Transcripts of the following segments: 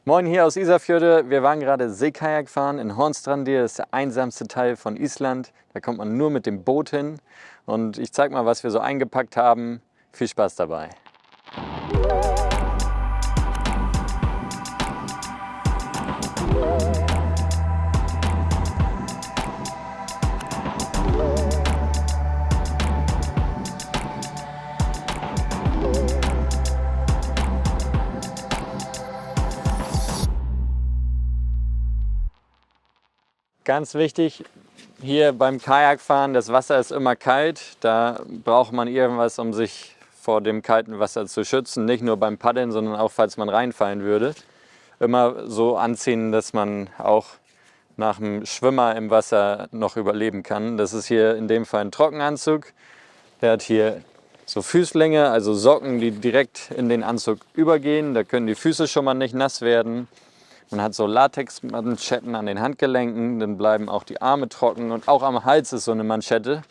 Moin hier aus Isafjörde. Wir waren gerade Seekajak fahren in Hornstrandir. Das ist der einsamste Teil von Island. Da kommt man nur mit dem Boot hin. Und ich zeig mal, was wir so eingepackt haben. Viel Spaß dabei. Ganz wichtig, hier beim Kajakfahren, das Wasser ist immer kalt. Da braucht man irgendwas, um sich vor dem kalten Wasser zu schützen. Nicht nur beim Paddeln, sondern auch, falls man reinfallen würde. Immer so anziehen, dass man auch nach dem Schwimmer im Wasser noch überleben kann. Das ist hier in dem Fall ein Trockenanzug. Der hat hier so Füßlinge, also Socken, die direkt in den Anzug übergehen. Da können die Füße schon mal nicht nass werden. Man hat so Latexmanschetten an den Handgelenken, dann bleiben auch die Arme trocken und auch am Hals ist so eine Manschette.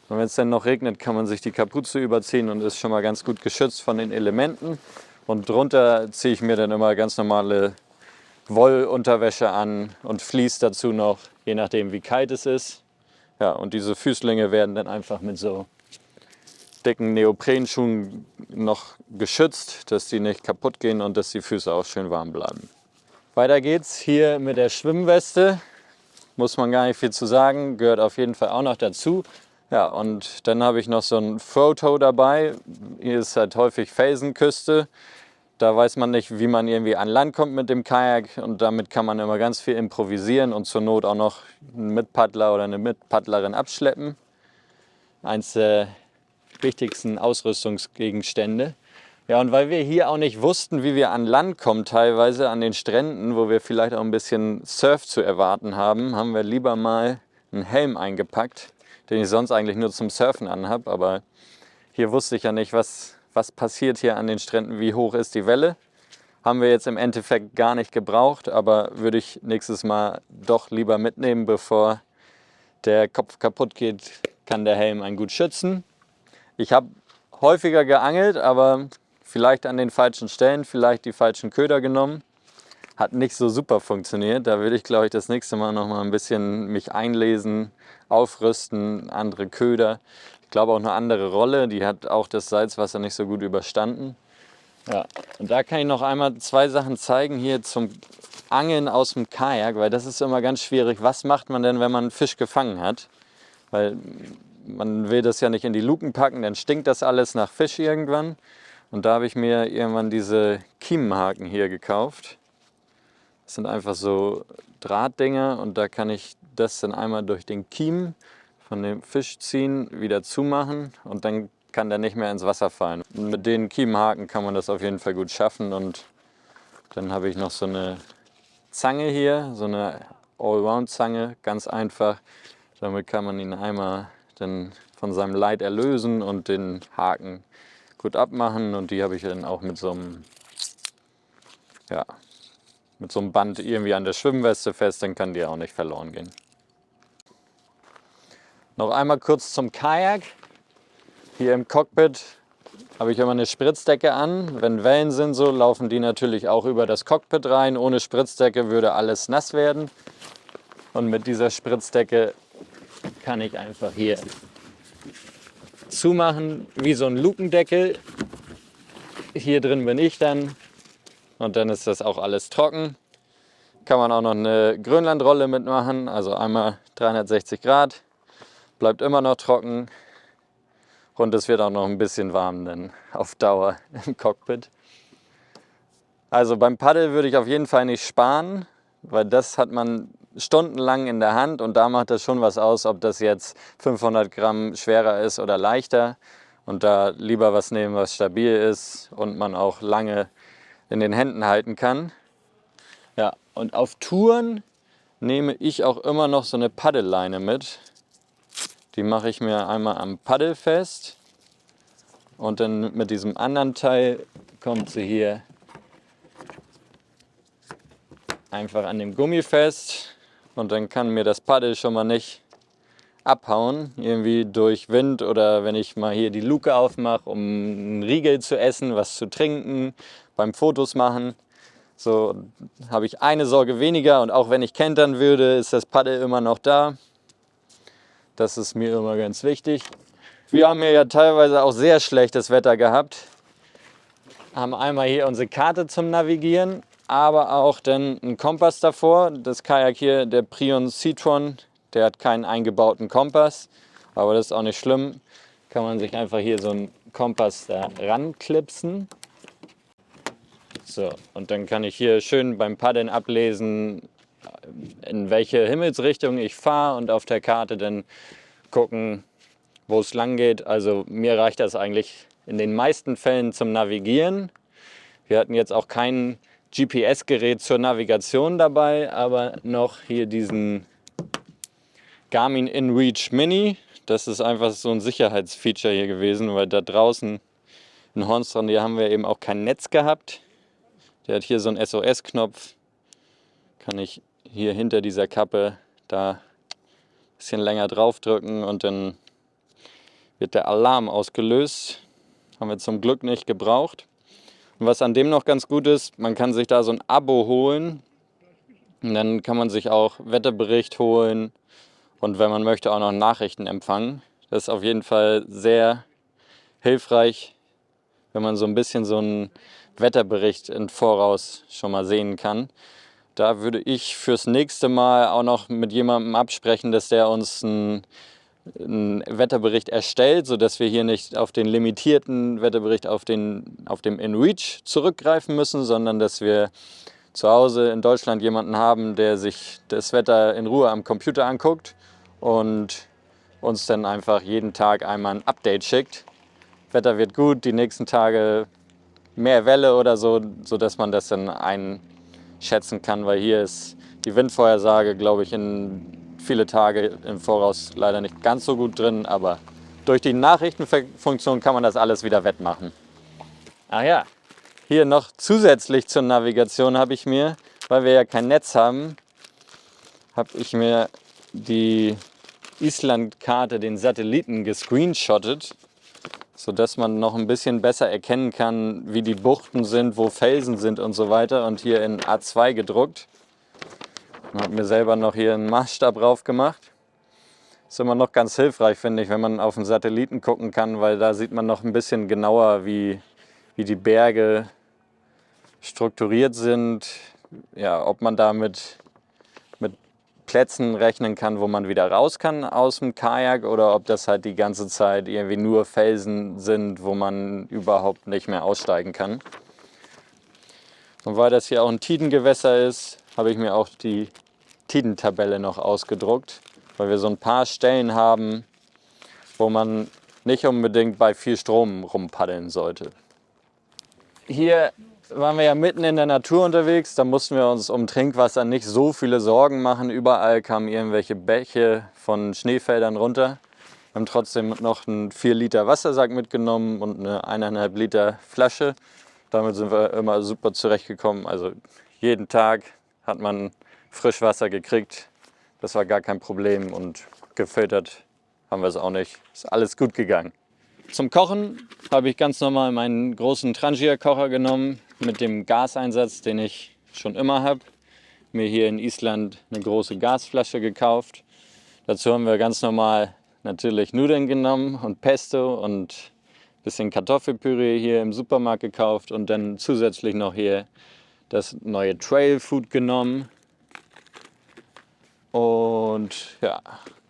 Und wenn es dann noch regnet, kann man sich die Kapuze überziehen und ist schon mal ganz gut geschützt von den Elementen. Und drunter ziehe ich mir dann immer ganz normale Wollunterwäsche an und Vlies dazu noch, je nachdem wie kalt es ist. Ja, und diese Füßlinge werden dann einfach mit so dicken Neoprenschuhen noch geschützt, dass die nicht kaputt gehen und dass die Füße auch schön warm bleiben. Weiter geht's hier mit der Schwimmweste. Muss man gar nicht viel zu sagen, gehört auf jeden Fall auch noch dazu. Ja, und dann habe ich noch so ein Throwtow dabei. Hier ist halt häufig Felsenküste. Da weiß man nicht, wie man irgendwie an Land kommt mit dem Kajak und damit kann man immer ganz viel improvisieren und zur Not auch noch einen Mitpaddler oder eine Mitpaddlerin abschleppen. Eins der wichtigsten Ausrüstungsgegenstände. Ja, und weil wir hier auch nicht wussten, wie wir an Land kommen, teilweise an den Stränden, wo wir vielleicht auch ein bisschen Surf zu erwarten haben, haben wir lieber mal einen Helm eingepackt, den ich sonst eigentlich nur zum Surfen anhab. Aber hier wusste ich ja nicht, was passiert hier an den Stränden, wie hoch ist die Welle. Haben wir jetzt im Endeffekt gar nicht gebraucht, aber würde ich nächstes Mal doch lieber mitnehmen, bevor der Kopf kaputt geht, kann der Helm einen gut schützen. Ich habe häufiger geangelt, aber vielleicht an den falschen Stellen, vielleicht die falschen Köder genommen. Hat nicht so super funktioniert. Da würde ich, glaube ich, das nächste Mal noch mal ein bisschen mich einlesen, aufrüsten, andere Köder. Ich glaube auch eine andere Rolle, die hat auch das Salzwasser nicht so gut überstanden. Ja, und da kann ich noch einmal zwei Sachen zeigen hier zum Angeln aus dem Kajak, weil das ist immer ganz schwierig. Was macht man denn, wenn man einen Fisch gefangen hat? Weil man will das ja nicht in die Luken packen, dann stinkt das alles nach Fisch irgendwann. Und da habe ich mir irgendwann diese Kiemenhaken hier gekauft. Das sind einfach so Drahtdinger und da kann ich das dann einmal durch den Kiemen von dem Fisch ziehen, wieder zumachen und dann kann der nicht mehr ins Wasser fallen. Und mit den Kiemenhaken kann man das auf jeden Fall gut schaffen. Und dann habe ich noch so eine Zange hier, so eine Allround-Zange, ganz einfach. Damit kann man ihn einmal dann von seinem Leid erlösen und den Haken gut abmachen. Und die habe ich dann auch mit so einem, ja, mit so einem Band irgendwie an der Schwimmweste fest, dann kann die auch nicht verloren gehen. Noch einmal kurz zum Kajak. Hier im Cockpit habe ich immer eine Spritzdecke an. Wenn Wellen sind, so laufen die natürlich auch über das Cockpit rein. Ohne Spritzdecke würde alles nass werden. Und mit dieser Spritzdecke kann ich einfach hier zumachen, wie so ein Lukendeckel. Hier drin bin ich dann und dann ist das auch alles trocken. Kann man auch noch eine Grönlandrolle mitmachen, also einmal 360 Grad. Bleibt immer noch trocken und es wird auch noch ein bisschen warm dann auf Dauer im Cockpit. Also beim Paddel würde ich auf jeden Fall nicht sparen, weil das hat man stundenlang in der Hand und da macht das schon was aus, ob das jetzt 500 Gramm schwerer ist oder leichter. Und da lieber was nehmen, was stabil ist und man auch lange in den Händen halten kann. Ja, und auf Touren nehme ich auch immer noch so eine Paddelleine mit. Die mache ich mir einmal am Paddel fest und dann mit diesem anderen Teil kommt sie hier einfach an dem Gummi fest und dann kann mir das Paddel schon mal nicht abhauen, irgendwie durch Wind oder wenn ich mal hier die Luke aufmache, um einen Riegel zu essen, was zu trinken, beim Fotos machen. So habe ich eine Sorge weniger und auch wenn ich kentern würde, ist das Paddel immer noch da. Das ist mir immer ganz wichtig. Wir haben hier ja teilweise auch sehr schlechtes Wetter gehabt. Haben einmal hier unsere Karte zum Navigieren, aber auch dann einen Kompass davor. Das Kajak hier, der Prion Citron, der hat keinen eingebauten Kompass, aber das ist auch nicht schlimm. Kann man sich einfach hier so einen Kompass da ranklipsen. So, und dann kann ich hier schön beim Paddeln ablesen, in welche Himmelsrichtung ich fahre und auf der Karte dann gucken, wo es lang geht. Also mir reicht das eigentlich in den meisten Fällen zum Navigieren. Wir hatten jetzt auch kein GPS-Gerät zur Navigation dabei, aber noch hier diesen Garmin InReach Mini. Das ist einfach so ein Sicherheitsfeature hier gewesen, weil da draußen in Hornstrand, hier haben wir eben auch kein Netz gehabt. Der hat hier so einen SOS-Knopf. Kann ich hier hinter dieser Kappe da ein bisschen länger draufdrücken und dann wird der Alarm ausgelöst. Haben wir zum Glück nicht gebraucht. Und was an dem noch ganz gut ist, man kann sich da so ein Abo holen. Und dann kann man sich auch Wetterbericht holen und wenn man möchte auch noch Nachrichten empfangen. Das ist auf jeden Fall sehr hilfreich, wenn man so ein bisschen so einen Wetterbericht im Voraus schon mal sehen kann. Da würde ich fürs nächste Mal auch noch mit jemandem absprechen, dass der uns einen Wetterbericht erstellt, sodass wir hier nicht auf den limitierten Wetterbericht auf dem InReach zurückgreifen müssen, sondern dass wir zu Hause in Deutschland jemanden haben, der sich das Wetter in Ruhe am Computer anguckt und uns dann einfach jeden Tag einmal ein Update schickt. Wetter wird gut, die nächsten Tage mehr Welle oder so, sodass man das dann einschätzen kann, weil hier ist die Windvorhersage, glaube ich, in viele Tage im Voraus leider nicht ganz so gut drin, aber durch die Nachrichtenfunktion kann man das alles wieder wettmachen. Ach ja, hier noch zusätzlich zur Navigation habe ich mir, weil wir ja kein Netz haben, habe ich mir die Island-Karte, den Satelliten, gescreenshottet, sodass man noch ein bisschen besser erkennen kann, wie die Buchten sind, wo Felsen sind und so weiter. Und hier in A2 gedruckt. Ich habe mir selber noch hier einen Maßstab drauf gemacht. Ist immer noch ganz hilfreich, finde ich, wenn man auf den Satelliten gucken kann, weil da sieht man noch ein bisschen genauer, wie die Berge strukturiert sind. Ja, ob man da mit Plätzen rechnen kann, wo man wieder raus kann aus dem Kajak oder ob das halt die ganze Zeit irgendwie nur Felsen sind, wo man überhaupt nicht mehr aussteigen kann. Und weil das hier auch ein Tidengewässer ist, habe ich mir auch die Tidentabelle noch ausgedruckt, weil wir so ein paar Stellen haben, wo man nicht unbedingt bei viel Strom rumpaddeln sollte. Hier waren wir ja mitten in der Natur unterwegs, da mussten wir uns um Trinkwasser nicht so viele Sorgen machen. Überall kamen irgendwelche Bäche von Schneefeldern runter. Wir haben trotzdem noch einen 4 Liter Wassersack mitgenommen und eine 1,5 Liter Flasche. Damit sind wir immer super zurechtgekommen. Also jeden Tag hat man Frischwasser gekriegt. Das war gar kein Problem und gefiltert haben wir es auch nicht. Ist alles gut gegangen. Zum Kochen habe ich ganz normal meinen großen Trangia-Kocher genommen mit dem Gaseinsatz, den ich schon immer habe. Mir hier in Island eine große Gasflasche gekauft. Dazu haben wir ganz normal natürlich Nudeln genommen und Pesto und ein bisschen Kartoffelpüree hier im Supermarkt gekauft und dann zusätzlich noch hier das neue Trail Food genommen. Und ja,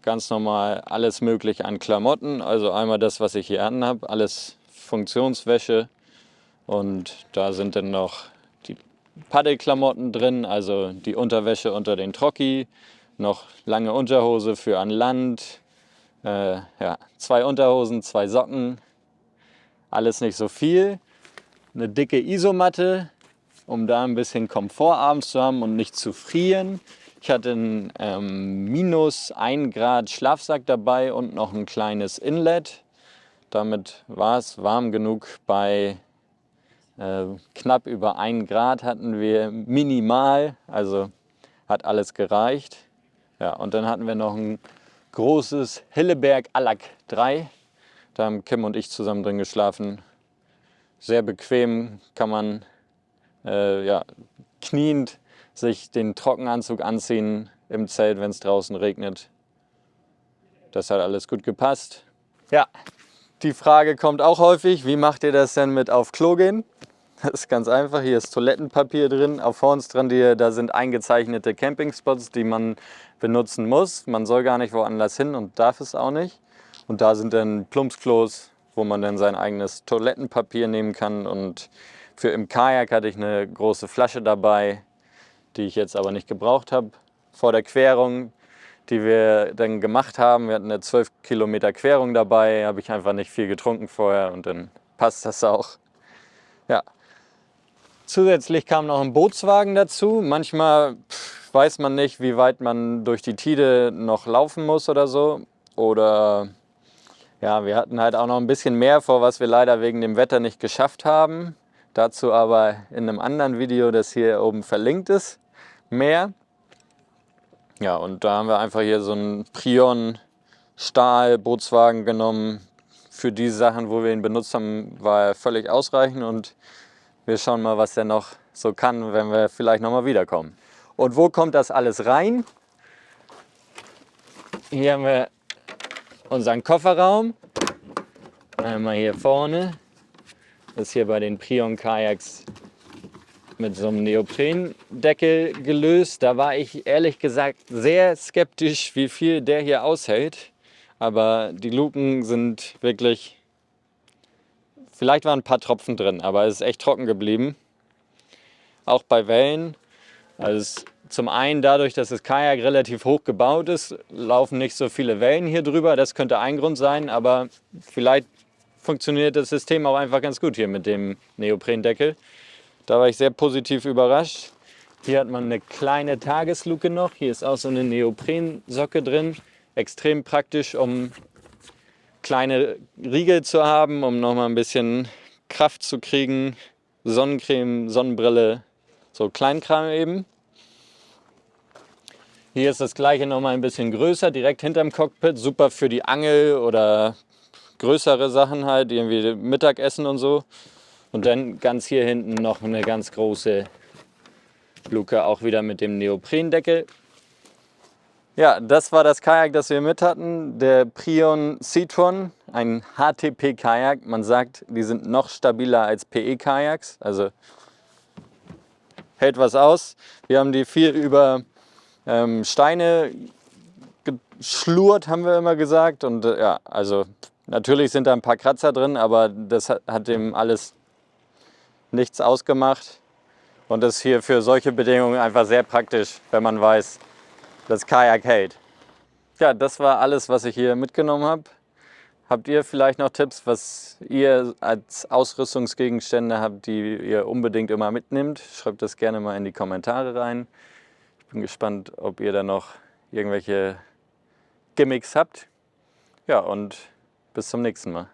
ganz normal alles mögliche an Klamotten, also einmal das, was ich hier an habe, alles Funktionswäsche und da sind dann noch die Paddelklamotten drin, also die Unterwäsche unter den Trocki, noch lange Unterhose für an Land, ja, 2 Unterhosen, 2 Socken, alles nicht so viel, eine dicke Isomatte, um da ein bisschen Komfort abends zu haben und nicht zu frieren. Ich hatte einen minus 1 Grad Schlafsack dabei und noch ein kleines Inlet. Damit war es warm genug. Bei knapp über 1 Grad hatten wir minimal, also hat alles gereicht. Ja, und dann hatten wir noch ein großes Hilleberg Allak 3. Da haben Kim und ich zusammen drin geschlafen. Sehr bequem, kann man ja, kniend sich den Trockenanzug anziehen im Zelt, wenn es draußen regnet. Das hat alles gut gepasst. Ja, die Frage kommt auch häufig, wie macht ihr das denn mit auf Klo gehen? Das ist ganz einfach, hier ist Toilettenpapier drin, auf Hornstrandier, da sind eingezeichnete Campingspots, die man benutzen muss. Man soll gar nicht woanders hin und darf es auch nicht. Und da sind dann Plumpsklos, wo man dann sein eigenes Toilettenpapier nehmen kann. Und für im Kajak hatte ich eine große Flasche dabei, die ich jetzt aber nicht gebraucht habe. Vor der Querung, die wir dann gemacht haben, wir hatten eine 12 Kilometer Querung dabei, habe ich einfach nicht viel getrunken vorher und dann passt das auch. Ja. Zusätzlich kam noch ein Bootswagen dazu. Manchmal weiß man nicht, wie weit man durch die Tide noch laufen muss oder so. Oder ja, wir hatten halt auch noch ein bisschen mehr vor, was wir leider wegen dem Wetter nicht geschafft haben. Dazu aber in einem anderen Video, das hier oben verlinkt ist, mehr. Ja, und da haben wir einfach hier so einen Prion Stahl-Bootswagen genommen. Für die Sachen, wo wir ihn benutzt haben, war er völlig ausreichend und wir schauen mal, was er noch so kann, wenn wir vielleicht noch mal wiederkommen. Und wo kommt das alles rein? Hier haben wir unseren Kofferraum. Einmal hier vorne. Das ist hier bei den Prion Kajaks mit so einem Neoprendeckel gelöst. Da war ich ehrlich gesagt sehr skeptisch, wie viel der hier aushält. Aber die Luken sind wirklich, vielleicht waren ein paar Tropfen drin, aber es ist echt trocken geblieben. Auch bei Wellen. Also zum einen dadurch, dass das Kajak relativ hoch gebaut ist, laufen nicht so viele Wellen hier drüber. Das könnte ein Grund sein, aber vielleicht funktioniert das System auch einfach ganz gut hier mit dem Neoprendeckel. Da war ich sehr positiv überrascht. Hier hat man eine kleine Tagesluke noch. Hier ist auch so eine Neoprensocke drin. Extrem praktisch, um kleine Riegel zu haben, um noch mal ein bisschen Kraft zu kriegen. Sonnencreme, Sonnenbrille, so Kleinkram eben. Hier ist das gleiche noch mal ein bisschen größer, direkt hinterm Cockpit. Super für die Angel oder größere Sachen halt, irgendwie Mittagessen und so. Und dann ganz hier hinten noch eine ganz große Luke, auch wieder mit dem Neoprendeckel. Ja, das war das Kajak, das wir mit hatten, der Prion Seatron, ein HTP-Kajak. Man sagt, die sind noch stabiler als PE-Kajaks, also hält was aus. Wir haben die viel über Steine geschlurrt, haben wir immer gesagt. Und ja, also natürlich sind da ein paar Kratzer drin, aber das hat dem alles nichts ausgemacht. Und das ist hier für solche Bedingungen einfach sehr praktisch, wenn man weiß, das Kajak hält. Ja, das war alles, was ich hier mitgenommen habe. Habt ihr vielleicht noch Tipps, was ihr als Ausrüstungsgegenstände habt, die ihr unbedingt immer mitnehmt? Schreibt das gerne mal in die Kommentare rein. Ich bin gespannt, ob ihr da noch irgendwelche Gimmicks habt. Ja, und bis zum nächsten Mal.